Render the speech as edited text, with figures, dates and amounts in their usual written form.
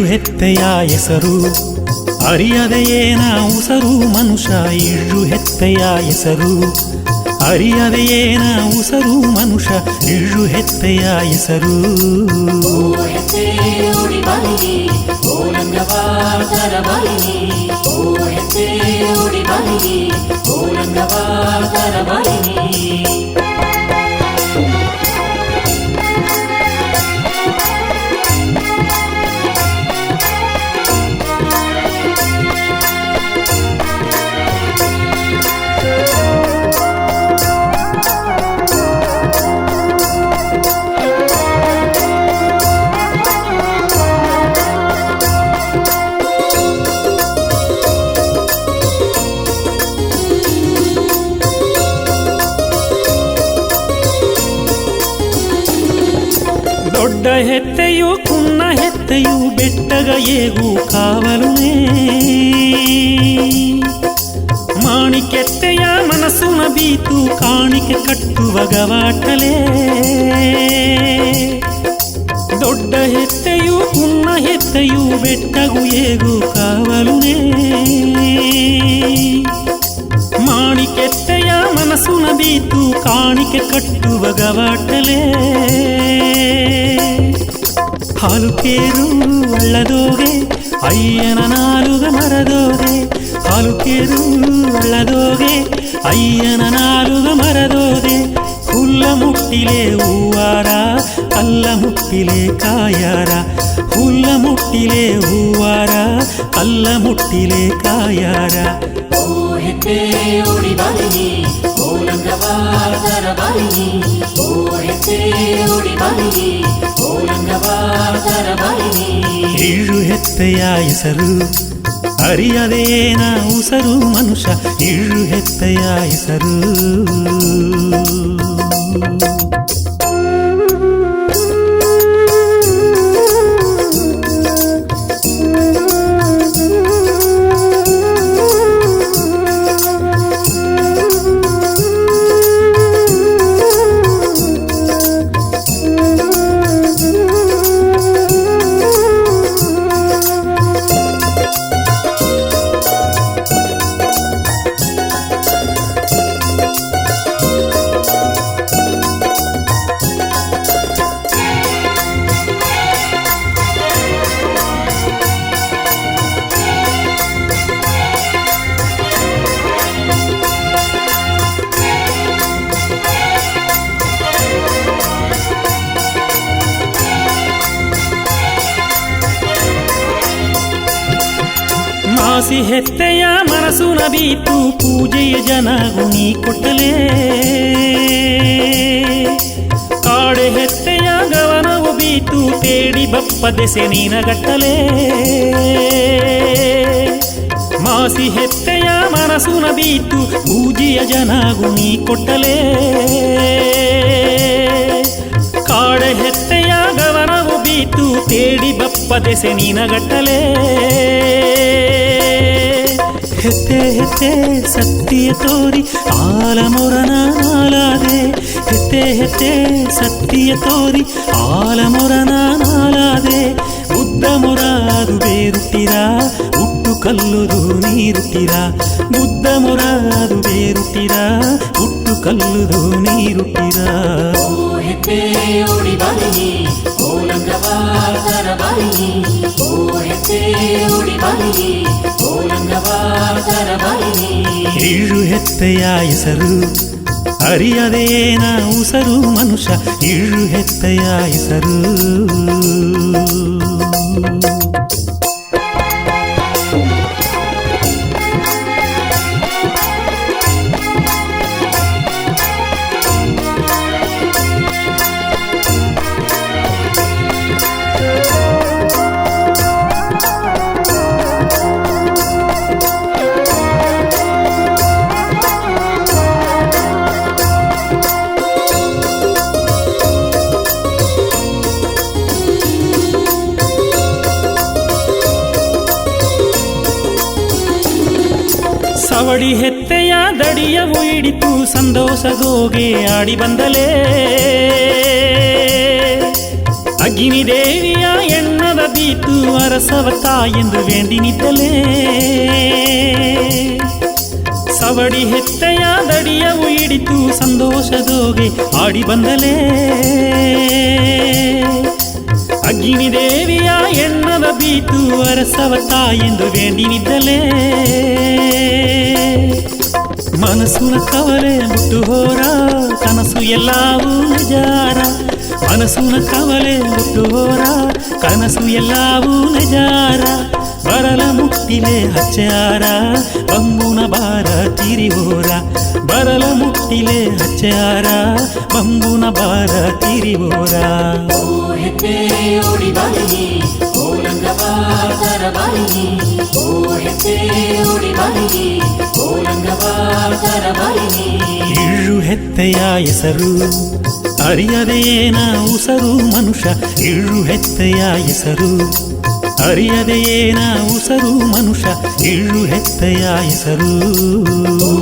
ಹೆತ್ತೆಯ ಹೆಸರು ಅರಿಯದೆ ಏನ ಉಸರು ಮನುಷ್ಯ. ಇಳ್ಳು ಹೆತ್ತೆಯ ಹೆಸರು ಅರಿಯದೆ ಏನ ಉಸರು ಮನುಷ್ಯ. ಇಳ್ಳು ಹೆತ್ತೆಯ ಹೆಸರು. ದೊಡ್ಡ ಹೆತ್ತೆಯು ಕುನ್ನ ಹೆತ್ತೆಯು ಬೆಟ್ಟಗ ಏಗು ಕಾವಲುನೇ. ಮಾಣಿಕೆತ್ತೆಯ ಮನಸ್ಸುನ ಬೀತು ಕಾಣಿಕೆ ಕಟ್ಟುವ ಗವಾಟಲೇ. ದೊಡ್ಡ ಹೆತ್ತೆಯು ಕುನ್ನ ಹೆತ್ತೆಯು ಬೆಟ್ಟಗು ಏಗು ಕಾವಲುನೇ. ಮಾಣಿಕೆತ್ತೆಯ ಮನಸ್ಸುನ ಬೀತು ಕಾಣಿಕೆ ಕಟ್ಟುವ ಗವಾಟಲೇ. ಹಾಲು ಕೇರು ಅಳ್ಳದೋಗೆ ಅಯ್ಯನ ನಾಲುಗ ಮರದೋದೆ. ಹಾಲು ಕೇರು ಅಳ್ಳದೋಗೆ ಅಯ್ಯನ ನಾಲುಗ ಮರದೋದೆ. ಹುಲ್ಲ ಮುಟ್ಟಿಲೆ ಹೂವಾರ ಅಲ್ಲ ಮುಟ್ಟಿಲೆ ಕಾಯಾರ. ಹುಲ್ಲ ಮುಟ್ಟಿಲೆ ಹೂವಾರ ಅಲ್ಲ ಮುಟ್ಟಿಲೆ ಕಾಯಾರ. ಇಳ್ಳು ಹೆತ್ತೆಯ ಹೆಸರು ಅರಿಯದೇನ ಉಸರು ಮನುಷ್ಯ. ಇಳ್ಳು ಹೆತ್ತೆಯ ಹೆಸರು. ಮಾಸಿ ಹೆತ್ತೆಯ ಮನಸ್ಸುನ ಬೀತು ಪೂಜೆಯ ಜನ ಗುಣಿ ಕೊಟ್ಟಲೇ. ಕಾಡೆ ಹೆತ್ತೆಯ ಗವನವು ಬೀತು ತೇಡಿ ಬಪ್ಪ ದೆಸೆ ನೀನಗಟ್ಟಲೇ. ಮಾಸಿ ಹೆತ್ತೆಯ ಮನಸ್ಸುನ ಬೀತು ಪೂಜೆಯ ಜನ ಗುಣಿ ಕೊಟ್ಟಲೇ. ಕಾಡೆ ಹೆತ್ತೆಯ ಗವನವು ಬೀತು ತೇಡಿ ಬಪ್ಪ ದೆಸೆ ನೀನಗಟ್ಟಲೇ. ಹೆತ್ತೆ ಹೆತ್ತೆ ಸತ್ಯ ತೋರಿ ಆಲಮೊರನ ನಾಲಾದೆ. ಹೆತ್ತೆ ಹೆತ್ತೆ ಸತ್ಯ ತೋರಿ ಆಲಮೊರನ ನಾಲಾದೆ. ಬುದ್ಧ ಮೊರಾದು ಬೇರುಟ್ಟಿರ ಹುಟ್ಟು ಕಲ್ಲುದು ನೀರುಟ್ಟಿರ. ಬುದ್ಧ ಮೊರಾದು ಬೇರುಟ್ಟಿರ ಹುಟ್ಟು ಕಲ್ಲುದು ನೀರುಟ್ಟಿರ. ಇಳ್ಳು ಹೆತ್ತೆಯ ಹೆಸರು ಅರಿಯದೇನ ಉಸರು ಮನುಷ್ಯ. ಇಳ್ಳು ಹೆತ್ತೆಯ ಹೆಸರು. ಸವಡಿ ಹೆತ್ತೆಯ ದಡಿಯವು ಹಿಡಿತು ಸಂತೋಷದೋಗೆ ಆಡಿ ಬಂದಲೇ. ಅಗ್ನಿ ದೇವಿಯ ಎಣ್ಣದ ಬೀತು ಅರಸವ ತಾಯೆಂದು ವೇಂಡಿ ನಿದ್ದಲೇ ಸವಡಿ ಹೆತ್ತೆಯ ದಡಿಯವು ಹಿಡಿತು ಸಂತೋಷದೋಗೆ ಆಡಿ ಬಂದಲೇ ಅಗ್ನಿ ದೇವಿಯ ಎಣ್ಣದ ಬೀತು ಅರಸವ ತಾಯೆಂದು ವೇಂಡಿ ನಿದ್ದಲೇ ಮನಸ್ಸುನ ಕವಲೆ ಮುಟ್ಟು ಹೋರ ಕನಸು ಎಲ್ಲವೂ ನಜಾರ ಮನಸ್ಸುನ ಕವಲೆ ಮುಟ್ಟು ಹೋರ ಕನಸು ಎಲ್ಲವೂ ನಜಾರ ಬರಲ ಮುಟ್ಟಿಲೆ ಹಚ್ಚಾರ ಬಂಬುನ ಬಾರ ತಿರಿ ಹೋರ ಬರಲ ಮುಟ್ಟಿಲೆ ಹಚ್ಚಾರ ಬಂಬುನ ಬಾರ ತಿರಿ ಹೋರ ಇಳ್ಳು ಹೆತ್ತೆಯ ಹೆಸರು ಅರಿಯದೇನ ಉಸರು ಮನುಷ್ಯ ಇಳ್ಳು ಹೆತ್ತೆಯ ಹೆಸರು ಅರಿಯದೇನ ಉಸರು ಮನುಷ್ಯ ಇಳ್ಳು ಹೆತ್ತೆಯ ಹೆಸರು ಓ